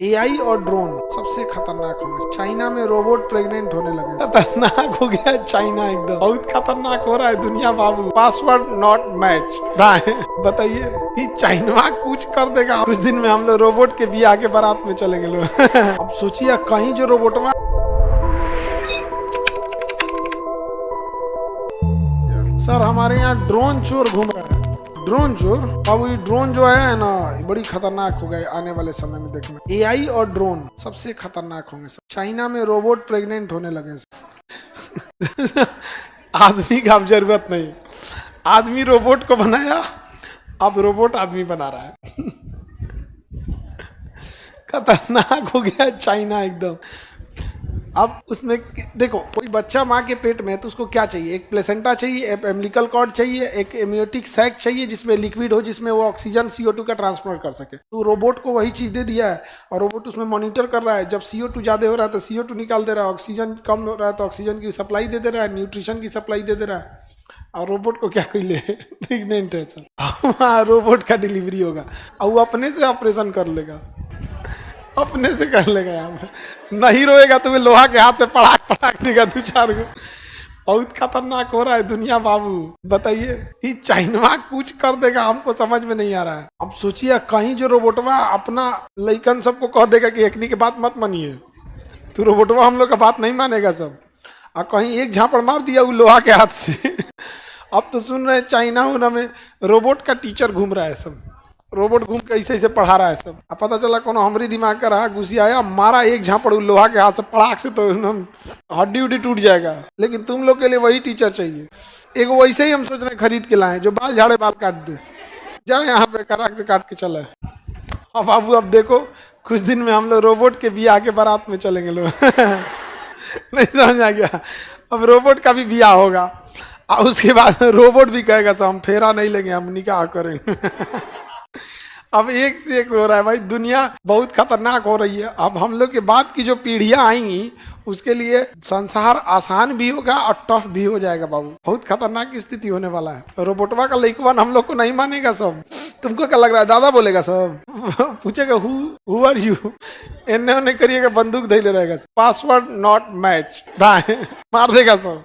AI और drone सबसे खतरनाक होंगे। चाइना में रोबोट प्रेग्नेंट होने लगे। खतरनाक हो गया चाइना, एकदम बहुत खतरनाक हो रहा है दुनिया बाबू। Password not match. बताइए ये चाइना कुछ कर देगा। कुछ दिन में हम लोग रोबोट के बियाह के बारात में चलेंगे लोग। अब सोचिए कहीं जो रोबोटवा सर हमारे यहाँ ड्रोन चोर घूम रहा है। ड्रोन चोर बाबू, ये ड्रोन जो है ना ये बड़ी खतरनाक हो गए। आने वाले समय में देखना एआई और ड्रोन सबसे खतरनाक होंगे सर। चाइना में रोबोट प्रेग्नेंट होने लगे सर। आदमी का अब जरूरत नहीं, आदमी रोबोट को बनाया, अब रोबोट आदमी बना रहा है। खतरनाक हो गया चाइना एकदम। अब उसमें देखो कोई बच्चा माँ के पेट में है तो उसको क्या चाहिए? एक प्लेसेंटा चाहिए, एक एम्बिलिकल कॉर्ड चाहिए, एक एमियोटिक सैक चाहिए जिसमें लिक्विड हो, जिसमें वो ऑक्सीजन CO2 का ट्रांसफर कर सके। तो रोबोट को वही चीज़ दे दिया है और रोबोट उसमें मॉनिटर कर रहा है। जब CO2 ज़्यादा हो रहा है तो CO2 निकाल दे रहा है, ऑक्सीजन कम हो रहा है तो ऑक्सीजन की सप्लाई दे दे रहा है, न्यूट्रिशन की सप्लाई दे दे रहा है। और रोबोट को क्या कोई ले प्रेग्नेंट है सर। हाँ रोबोट का डिलीवरी होगा और वो अपने से ऑपरेशन कर लेगा, अपने से कर लेगा। यहाँ नहीं रोएगा तो वे लोहा के हाथ से पड़ाक पड़ाक देगा दो चार को। बहुत खतरनाक हो रहा है दुनिया बाबू। बताइए ये चाइना कुछ कर देगा, हमको समझ में नहीं आ रहा है। अब सोचिए कहीं जो रोबोटवा अपना लइकन सबको कह देगा कि एकनी के बात मत मानिए, तो रोबोटवा हम लोग का बात नहीं मानेगा सब। और कहीं एक झापड़ मार दिया वो लोहा के हाथ से। अब तो सुन रहे हैं चाइना उना में रोबोट का टीचर घूम रहा है सब। रोबोट घूम के ऐसे ऐसे पढ़ा रहा है सब। अब पता चला कोनो हमरी दिमाग का रहा, घुसी आया मारा एक झापड़ लोहा के हाथ से पड़ाक से, तो हड्डी उड्डी टूट जाएगा। लेकिन तुम लोग के लिए वही टीचर चाहिए। एक वैसे ही हम सोच रहे खरीद के लाए जो बाल झाड़े बाल काट दे, जाए यहाँ पे कराक से काट के चले। अब बाबू अब देखो कुछ दिन में हम लोग रोबोट के बियाह के बारात में चलेंगे लोग। नहीं समझ आ गया? अब रोबोट का भी बियाह होगा और उसके बाद रोबोट भी कहेगा सर हम फेरा नहीं लेंगे, हम निकाह करेंगे। अब एक से एक हो रहा है भाई, दुनिया बहुत खतरनाक हो रही है। अब हम लोग के बाद की जो पीढ़ियां आएंगी उसके लिए संसार आसान भी होगा और टफ भी हो जाएगा बाबू। बहुत खतरनाक स्थिति होने वाला है। रोबोटवा का लइकवन हम लोग को नहीं मानेगा सब। तुमको क्या लग रहा है दादा बोलेगा सब? पूछेगा हु आर यू, एने ओने करिएगा बंदूक धैले रहेगा, पासवर्ड नॉट मैच, मार देगा सब।